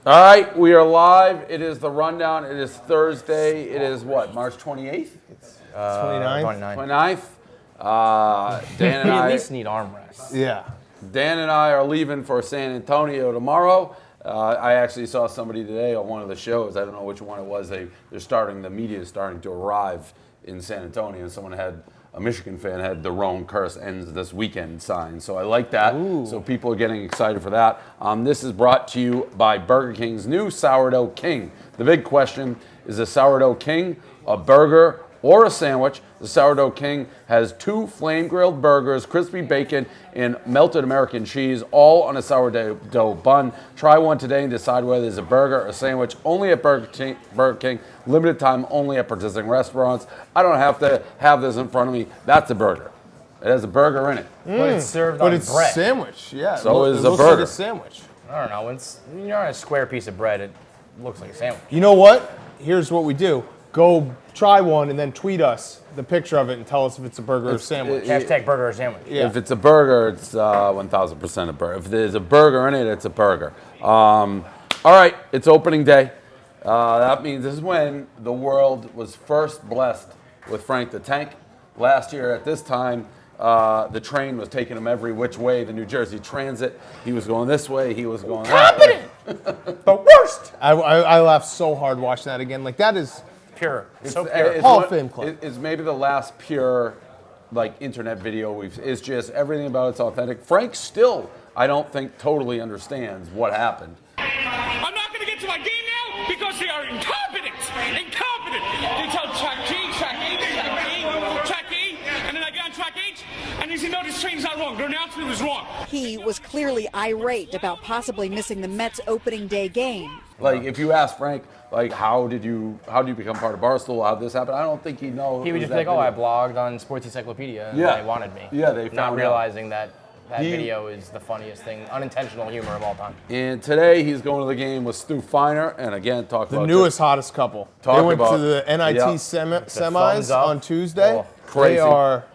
All right, we are live. It is the rundown. It is Thursday. It is what, March 28th? 29th. 29th. Dan and We I at least need armrests. Yeah. Dan and I are leaving for San Antonio tomorrow. I actually saw somebody today on one of the shows. I don't know which one it was. The media is starting to arrive in San Antonio, and someone had, a Michigan fan had the Rome curse ends this weekend sign. So I like that. Ooh. So people are getting excited for that. This is brought to you by Burger King's new Sourdough King. The big question is a Sourdough King a burger or a sandwich? The Sourdough King has 2 flame-grilled burgers, crispy bacon, and melted American cheese, all on a sourdough bun. Try one today and decide whether it's a burger or a sandwich. Only at Burger King. Limited time only at participating restaurants. I don't have to have this in front of me. That's a burger. It has a burger in it. But it's served on But it's bread. a sandwich, yeah. So it is a looks burger. like a sandwich. I don't know. When you're on a square piece of bread, it looks like a sandwich. You know what? Here's what we do. Go try one and then tweet us the picture of it and tell us if it's a burger or a sandwich. Hashtag burger or sandwich. Yeah. If it's a burger, it's 1,000% a burger. If there's a burger in it, it's a burger. All right, it's opening day. That means this is when the world was first blessed with Frank the Tank. Last year at this time, the train was taking him every which way, the New Jersey Transit. He was going this way, he was going that way. The worst! I laughed so hard watching that again. Like, that is Pure. So It's- pure. it's Hall one- of Fame club. It's maybe the last pure, like, internet video it's just everything about it's authentic. Frank still, I don't think, totally understands what happened. I'm not going to get to my game now because they are incompetent. Incompetent. They tell track G, track A, track A, and then I get on track H, and they say, no, this train's not wrong. Their announcement was wrong. He was clearly irate about possibly missing the Mets opening day game. Like, if you ask Frank, like, how did you become part of Barstool? How did this happen? I don't think he'd know. He would just be like, oh, I blogged on Sports Encyclopedia and Yeah. they wanted me. Yeah, they Not found out. realizing that He- video is the funniest thing, unintentional humor of all time. And today he's going to the game with Stu Feiner, and again, talk the about newest, hottest couple. Talk They went about- to the NIT yeah. semis thumbs up. on Tuesday. Oh, crazy. They are,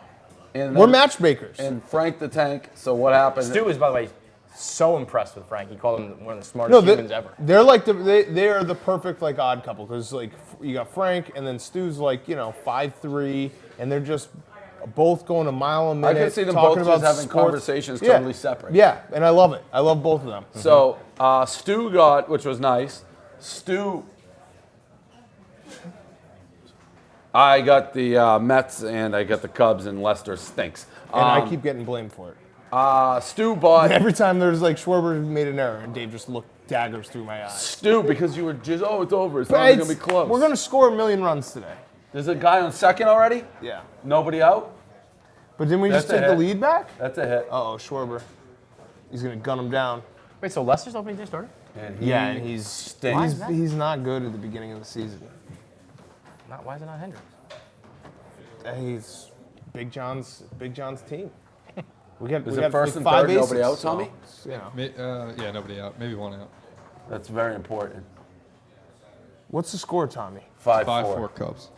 And we're then- matchmakers. And Frank the Tank. So what happened? Stu is, by the way, so impressed with Frank. He called him one of the smartest humans ever. they're like they are the perfect like odd couple because like you got Frank and then Stu's like 5'3", and they're just both going a mile a minute. I can see them talking both about just having sports. conversations Yeah. totally separate. Yeah, and I love it. I love both of them. So Stu got, which was nice. I got the Mets and I got the Cubs, and Lester stinks. And I keep getting blamed for it. Stu bought Every time there's like Schwarber made an error, and Dave just looked daggers through my eyes. Stu because you were just it's over. It's But not even it's- gonna be close. We're gonna score a million runs today. There's a guy on second already. Yeah. Nobody out. But didn't we just That's a take the hit. lead back? That's a hit. Uh-oh, Schwarber. He's gonna gun him down. Wait, so Lester's opening day started? And Yeah, and he's stinks. he's not good at the beginning of the season. Why is it not Hendricks? He's Big John's team. We got Was we it got first like and 5 third, nobody aces, out, Tommy? So, you know. Yeah, nobody out. Maybe one out. That's very important. What's the score, Tommy? 5-4. 5-4 Cubs.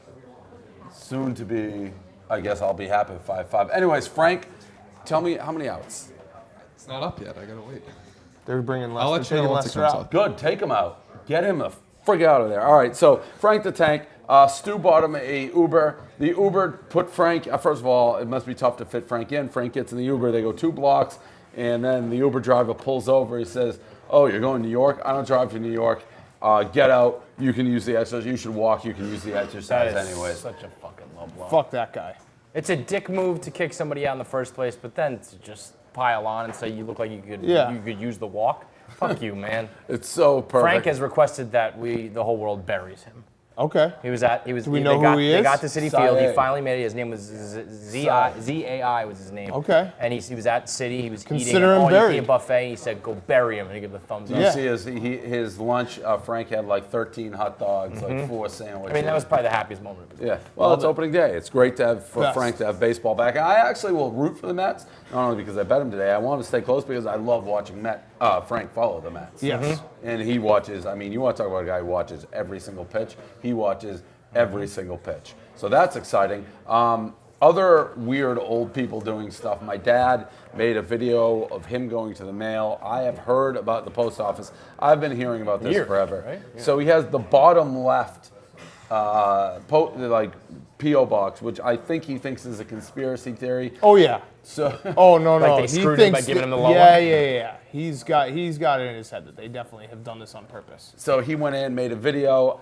Soon to be. I guess I'll be happy with 5-5. Anyways, Frank, tell me how many outs. It's not up yet. I gotta wait. They're bringing I'll Lester, let you know taking once it Lester comes out. up. Good, take him out. Get him the frig out of there. All right, so Frank the Tank. Stu bought him a Uber. The Uber put Frank, first of all, it must be tough to fit Frank in. Frank gets in the Uber, they go 2 blocks, and then the Uber driver pulls over. He says, oh, you're going to New York? I don't drive to New York. Get out. You can use the exercise. You should walk. You can use the exercise That is anyways. such a fucking low blow. Fuck that guy. It's a dick move to kick somebody out in the first place, but then to just pile on and say you look like you could use the walk. Fuck you, man. It's so perfect. Frank has requested that the whole world buries him. Okay. Do we know who he They is? got to City Field. He Sae. finally made it. His name was Z-A-I was his name. Okay. And he was at City. He was eating Consider an him all-you-can-eat buried. buffet. He said, "Go bury him," and he gave the thumbs up. You Yeah. see his lunch, Frank had like 13 hot dogs, like 4 sandwiches. I mean, that was probably the happiest moment of his life. Yeah, well, it's opening day. It's great to have for Best. Frank to have baseball back. I actually will root for the Mets, not only because I bet him today. I want to stay close because I love watching Frank follow the Mets. Yes. And he watches. I mean, you want to talk about a guy who watches every single pitch. He watches every single pitch. So that's exciting. other weird old people doing stuff. My dad made a video of him going to the mail. I have heard about the post office. I've been hearing about this forever. Right? Yeah. So he has the bottom left P.O. box, which I think he thinks is a conspiracy theory. Oh yeah. So no. Like they screwed him by giving him the low one? Yeah. He's got it in his head that they definitely have done this on purpose. So he went in, made a video.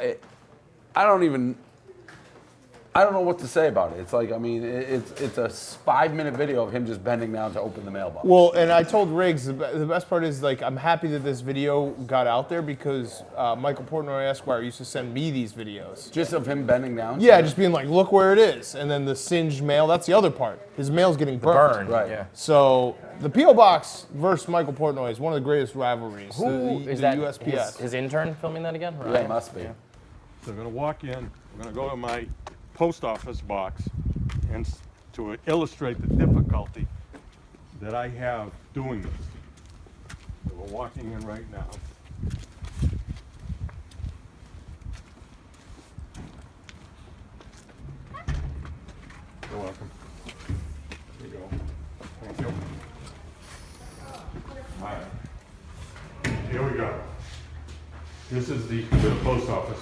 I don't know what to say about it. It's like, I mean, it's a 5-minute video of him just bending down to open the mailbox. Well, and I told Riggs, the best part is, like, I'm happy that this video got out there because Michael Portnoy Esquire used to send me these videos. Just of him bending down? Yeah, just being like, look where it is. And then the singed mail, that's the other part. His mail's getting burned. Right. Yeah. So the P.O. Box versus Michael Portnoy is one of the greatest rivalries. Who is the that? USPS. His intern filming that again? Right. Yeah, it must be. Yeah. So I'm going to walk in, I'm going to go to my post office box, and to illustrate the difficulty that I have doing this. So we're walking in right now. You're welcome. There you go. Thank you. All right. Here we go. This is the post office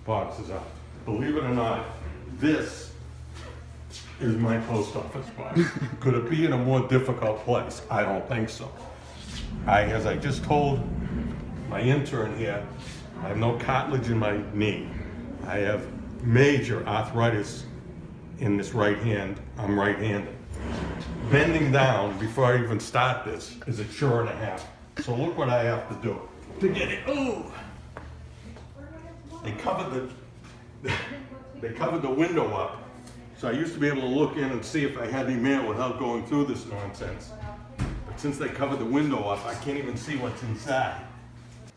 boxes are. Believe it or not, this is my post office box. Could it be in a more difficult place? I don't think so. As I just told my intern here, I have no cartilage in my knee. I have major arthritis in this right hand. I'm right-handed. Bending down before I even start this is a chore and a half. So look what I have to do to get it. Ooh! They covered the window up, so I used to be able to look in and see if I had any mail without going through this nonsense. But since they covered the window up, I can't even see what's inside.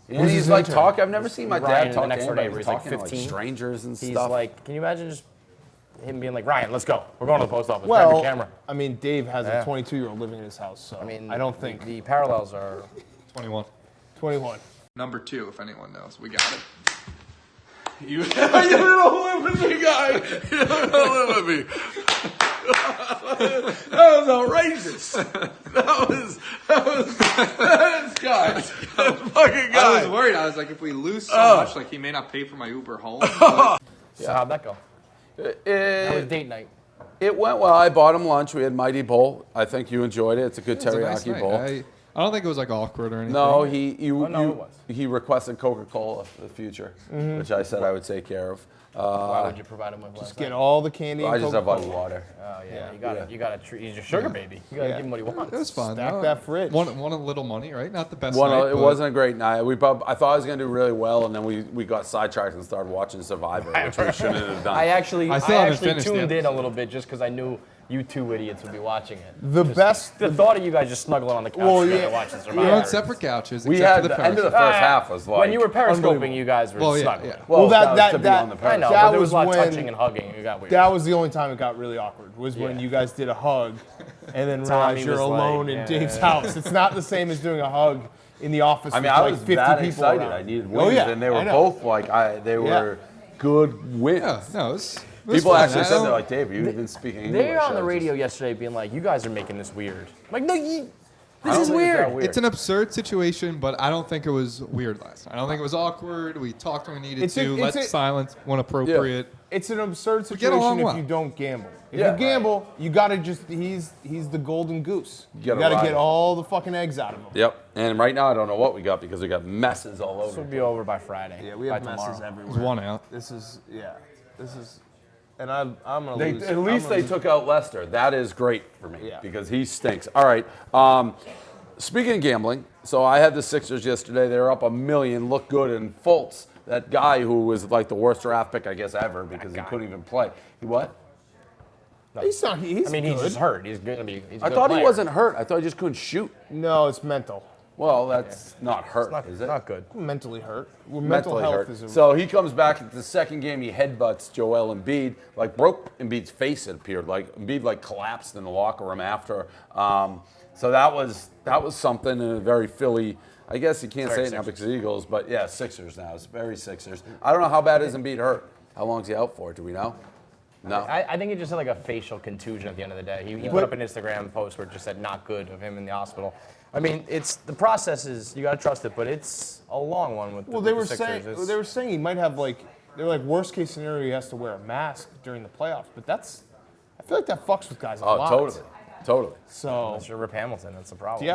And he's like talking. I've never seen my Ryan, dad talk the next to door anybody. neighbor, He's he's like talking to 15. strangers and He's stuff. like, can you imagine just him being like, Ryan, let's go. We're going to the post office. Grab your Well, camera. I mean, Dave has Yeah. a 22-year-old living in his house, so I mean, I don't think the parallels are. 21. 21. Number 2, if anyone knows. We got it. You don't live with me, guy. You don't live with me. That was outrageous. That is guy. That fucking guy. I was worried. I was like, if we lose so much, like he may not pay for my Uber home. But So how'd that go? How was date night? It went well. I bought him lunch. We had Mighty Bowl. I think you enjoyed it. It's a good it was a teriyaki nice night. bowl. I don't think it was like awkward or anything. No, it was. he requested Coca-Cola for the future, which I said I would take care of. Why would you provide him with last Get night? all the candy I and just have Coca-Cola. body water. Oh yeah, you gotta treat. He's your sugar baby. You gotta give him what he wants. It was fun. Stack that fridge. One a little money, right? Not the best night. It but wasn't a great night. I thought I was going to do really well, and then we got sidetracked and started watching Survivor, which we shouldn't have done. I actually still haven't tuned finished the in a little bit just because I knew you two idiots would be watching it. The best. The thought of you guys just snuggling on the couch together watching Survivor. We were on separate couches. we except had for the the end of the periscope. first half was like when you were periscoping, unbelievable. you guys were Well, yeah, snuggling. yeah. Well, Well, that was to be on the I know, That but there was was a lot of when- touching and hugging. It got weird. That was the only time it got really awkward, was when Yeah. you guys did a hug and then Tommy realized you're was alone like, in yeah, Dave's yeah. house. It's not the same as doing a hug in the office I mean, with I like was 50 that people excited. around. I needed Oh, wins, yeah, and they I were know. both like they were good wins. Yeah, no, it was People fun. actually I said don't- they're like, Dave, you've been speaking English. They were on I the was radio just- yesterday being like, you guys are making this weird. I'm like, no, this don't is think it's weird. that weird. It's an absurd situation, but I don't think it was weird last night. I don't think it was awkward. We talked when we needed It's a- to. it's Let a- silence when appropriate. It's an absurd We get along situation if well. you don't gamble. If Yeah. you gamble, you gotta just he's the golden goose. You gotta gotta ride get it. all the fucking eggs out of him. Yep. And right now I don't know what we got because we got messes all This over. will be over by Friday. Yeah, we by have messes tomorrow. everywhere. There's one out. This is and I'm gonna They, lose. at I'm least gonna they lose. took out Lester. That is great for me Yeah. because he stinks. All right. Speaking of gambling, so I had the Sixers yesterday. They were up $1 million, looked good, and Fultz, that guy who was like the worst draft pick I guess ever because he couldn't even play. He what? He's not. He's I mean, good. he's just hurt. He's gonna be. He's a I good thought he player. wasn't hurt. I thought he just couldn't shoot. No, it's mental. Well, that's not hurt, is it? Not good. Mentally hurt. Well, mental Mentally health hurt. is a. So he comes back at the second game. He headbutts Joel Embiid, like broke Embiid's face. It appeared like Embiid like collapsed in the locker room after. So that was something, and a very Philly. I guess you can't say it now because of the Eagles, but yeah, Sixers now. It's very Sixers. I don't know how bad is Embiid hurt. How long is he out for? Do we know? No. I think he just had like a facial contusion at the end of the day. He put up an Instagram post where it just said not good of him in the hospital. I mean, it's the process is you got to trust it, but it's a long one with Well, the they were Sixers. saying he might have they're like worst case scenario he has to wear a mask during the playoffs, but I feel like that fucks with guys a lot. Totally. So Unless you're Rip Hamilton, that's the problem.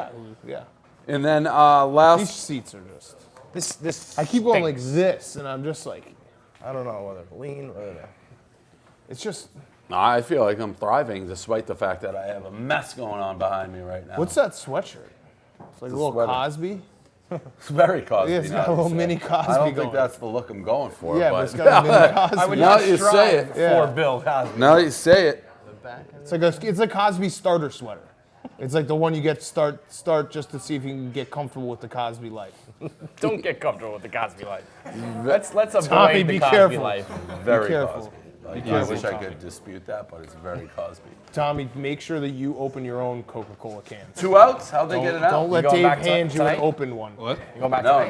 yeah. And then These last, seats are just. This I keep going like this, and I'm just like, I don't know whether to lean or to. it's just. I feel like I'm thriving despite the fact that I have a mess going on behind me right now. What's that sweatshirt? It's like a little sweater. Cosby. It's very Cosby. Yeah, it's got now a little you say. mini Cosby I don't going. think that's the look I'm going for. Yeah, but but it's got a mini Cosby. I would Now not that you strive say it. for Bill Cosby. Now that you say it. It's a Cosby starter sweater. It's like the one you get start just to see if you can get comfortable with the Cosby life. Don't get comfortable with the Cosby life. Let's avoid Tommy, the be Cosby careful. life. Very careful. Cosby. Like, I careful, wish I Tommy. could dispute that, but it's very Cosby. Tommy, make sure that you open your own Coca-Cola cans. 2 outs? How'd they get it out? Don't let going Dave back hand you an tonight? open one. What? You going back No, tonight?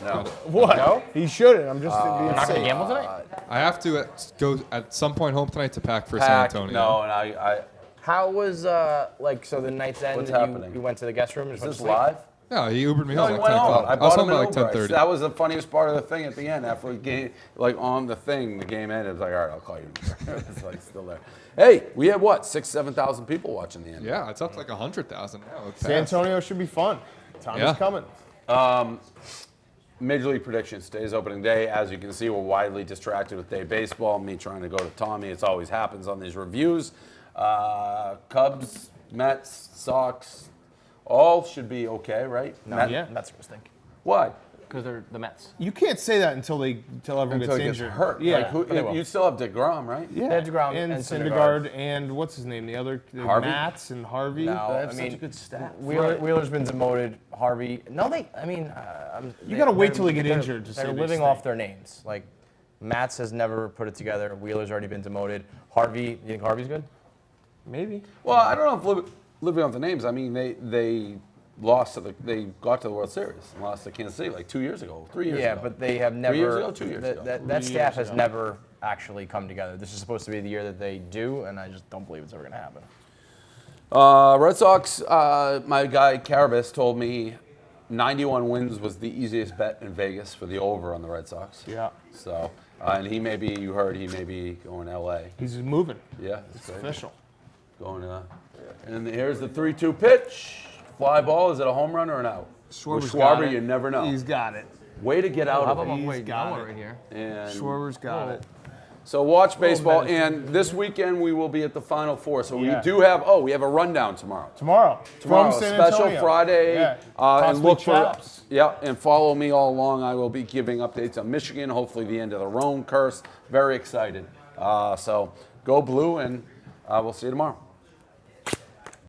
no. What? No? He shouldn't. I'm just being You're not going safe. to gamble tonight? I have to go at some point home tonight to pack for San Pack, Antonio. no, and I How was, so the night's end? What's and happening? You went to the guest room and is just this went to sleep? live? No, he Ubered me No, home he like went 10 home. o'clock. I I was bought home him by an like Uber. 10:30. That was the funniest part of the thing at the end. After the game, like on the thing, the game ended. It was like, all right, I'll call you. It's like still there. Hey, we had what, 7,000 people watching the end. Yeah, it's up to like 100,000 now. It San passed. Antonio should be fun. Tommy's Yeah. coming. Major League predictions. Today's opening day. As you can see, we're widely distracted with day baseball. Me trying to go to Tommy. It always happens on these reviews. Cubs, Mets, Sox, all should be okay, right? No, Yeah. Mets are going to stink. Why? Because they're the Mets. You can't say that until everyone Until he gets gets injured. hurt. Yeah. Like, who, they will. you still have DeGrom, right? Yeah. They have DeGrom and and Syndergaard and what's his name? The other Harvey? Mats and Harvey. No, They have I such mean, a good staff. Wheeler's been demoted. Harvey. No, You gotta wait till they get injured to say They're they living stink. off their names. Like, Mats has never put it together. Wheeler's already been demoted. Harvey, you think Harvey's good? Maybe. Well, I don't know if living off the names. I mean, they lost they got to the World Series and lost to Kansas City like 2 years ago, 3 years ago. Yeah, but they have never. 3 years ago, 2 years ago. That staff has never actually come together. This is supposed to be the year that they do, and I just don't believe it's ever going to happen. Red Sox, my guy Carabas told me 91 wins was the easiest bet in Vegas for the over on the Red Sox. Yeah. So, and he may be, you heard, he may be going to LA. He's moving. Yeah, it's Official. going and here's the 3-2 pitch. Fly ball, is it a home run or an out? With got Schwarber, it. you never know. He's got it. Way to get out of it. He's got it. right here. And Schwarber's got it. so watch baseball, medicine. and this weekend we will be at the Final Four. So Yeah. we do have, we have a rundown tomorrow. Tomorrow. Tomorrow, From San special Antonio. Friday, Yeah. and Possibly look for chops. and follow me all along. I will be giving updates on Michigan. Hopefully, the end of the Roan curse. Very excited. So go blue, and we'll see you tomorrow.